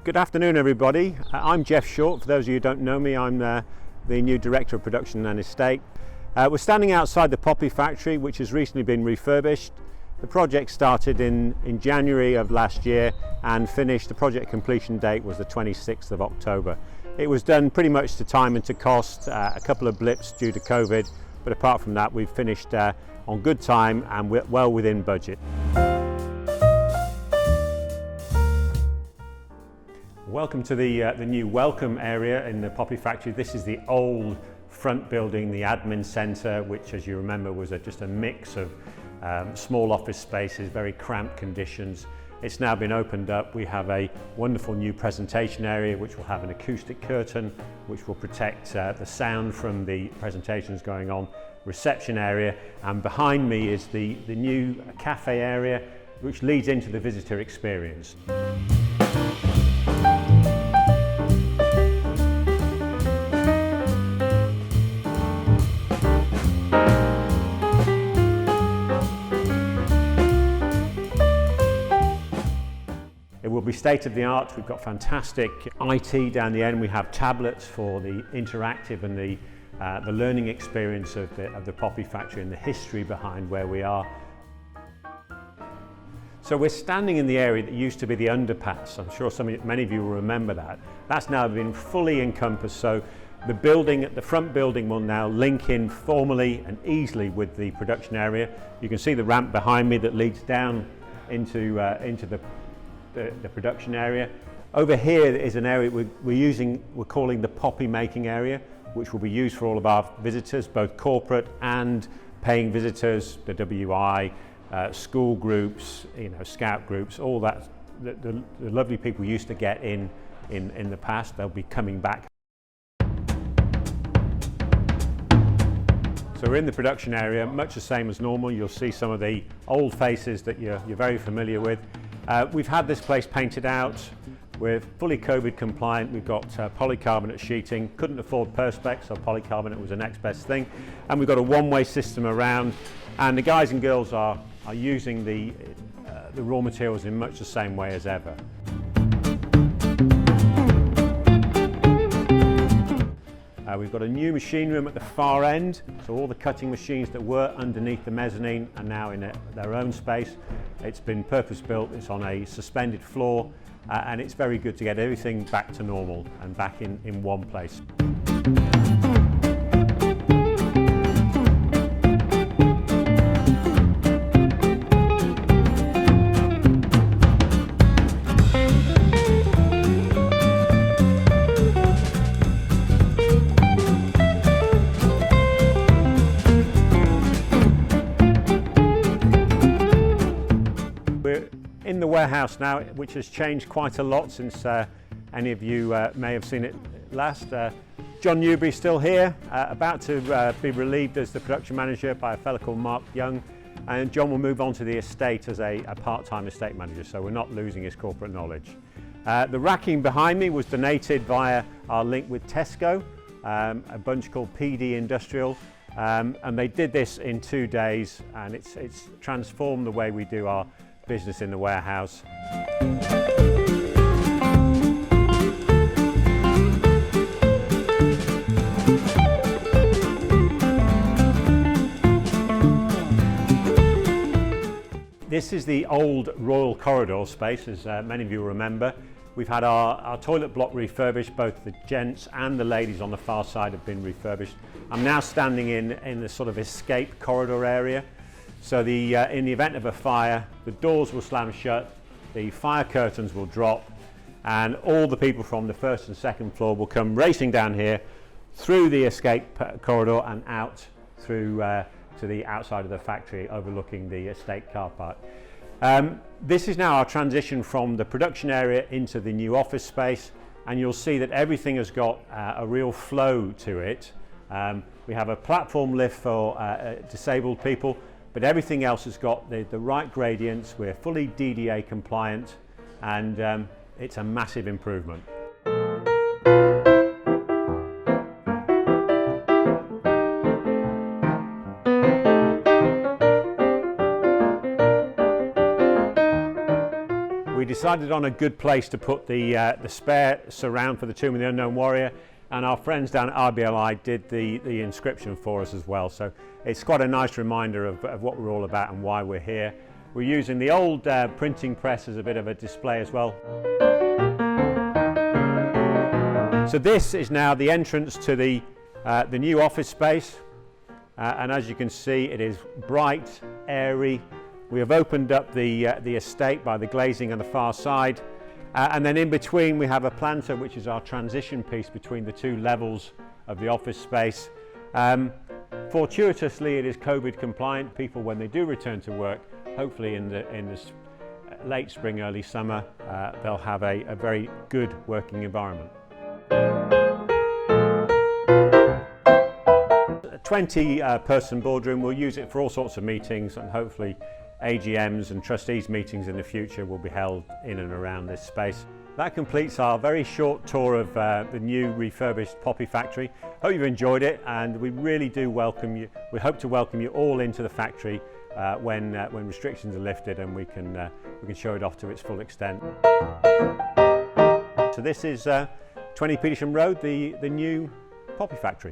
Good afternoon, everybody. I'm Jeff Short. For those of you who don't know me, I'm the new Director of Production and Estate. We're standing outside the Poppy factory, which has recently been refurbished. The project started in January of last year and finished. The project completion date was the 26th of October. It was done pretty much to time and to cost, a couple of blips due to COVID, but apart from that, we've finished on good time and well within budget. Welcome to the new welcome area in the Poppy factory. This is the old front building, the admin centre, which, as you remember, was just a mix of small office spaces, very cramped conditions. It's now been opened up. We have a wonderful new presentation area which will have an acoustic curtain which will protect the sound from the presentations going on, reception area, and behind me is the new cafe area which leads into the visitor experience. It will be state-of-the-art. We've got fantastic IT down the end. We have tablets for the interactive and the learning experience of the Poppy factory and the history behind where we are. So we're standing in the area that used to be the underpass. I'm sure many of you will remember that. That's now been fully encompassed. So the front building will now link in formally and easily with the production area. You can see the ramp behind me that leads down into the production area. Over here is an area we're calling the Poppy making area, which will be used for all of our visitors, both corporate and paying visitors, the WI, school groups, scout groups, all that the lovely people used to get in the past. They'll be coming back. So we're in the production area, much the same as normal. You'll see some of the old faces that you're very familiar with. We've had this place painted out. We're fully COVID compliant. We've got polycarbonate sheeting. Couldn't afford Perspex, so polycarbonate was the next best thing. And we've got a one-way system around. And the guys and girls are using the raw materials in much the same way as ever. We've got a new machine room at the far end, so all the cutting machines that were underneath the mezzanine are now in their own space. It's been purpose-built, it's on a suspended floor, and it's very good to get everything back to normal and back in one place. In the warehouse now, which has changed quite a lot since any of you may have seen it last. John Newbury's still here, about to be relieved as the production manager by a fellow called Mark Young, and John will move on to the estate as a part-time estate manager, so we're not losing his corporate knowledge. The racking behind me was donated via our link with Tesco, a bunch called PD Industrial, and they did this in 2 days, and it's transformed the way we do our business in the warehouse. This is the old Royal Corridor space, as many of you remember. We've had our toilet block refurbished. Both the gents and the ladies on the far side have been refurbished. I'm now standing in the sort of escape corridor area. So in the event of a fire, the doors will slam shut, the fire curtains will drop, and all the people from the first and second floor will come racing down here through the escape corridor and out through to the outside of the factory overlooking the estate car park. This is now our transition from the production area into the new office space, and you'll see that everything has got a real flow to it. We have a platform lift for disabled people, but everything else has got the right gradients. We're fully DDA compliant, and it's a massive improvement. decided on a good place to put the spare surround for the Tomb of the Unknown Warrior, and our friends down at RBLI did the inscription for us as well. So it's quite a nice reminder of what we're all about and why we're here. We're using the old printing press as a bit of a display as well. So this is now the entrance to the new office space, and as you can see, it is bright, airy. We have opened up the estate by the glazing on the far side, and then in between we have a planter, which is our transition piece between the two levels of the office space. Fortuitously, it is COVID compliant. People, when they do return to work, hopefully in the late spring, early summer, they'll have a very good working environment. A 20-person boardroom. We'll use it for all sorts of meetings, and hopefully AGMs and trustees meetings in the future will be held in and around this space. That completes our very short tour of the new refurbished poppy factory. Hope you've enjoyed it, and we really do welcome you. We hope to welcome you all into the factory when restrictions are lifted and we can show it off to its full extent. So this is 20 Petersham Road, the new poppy factory.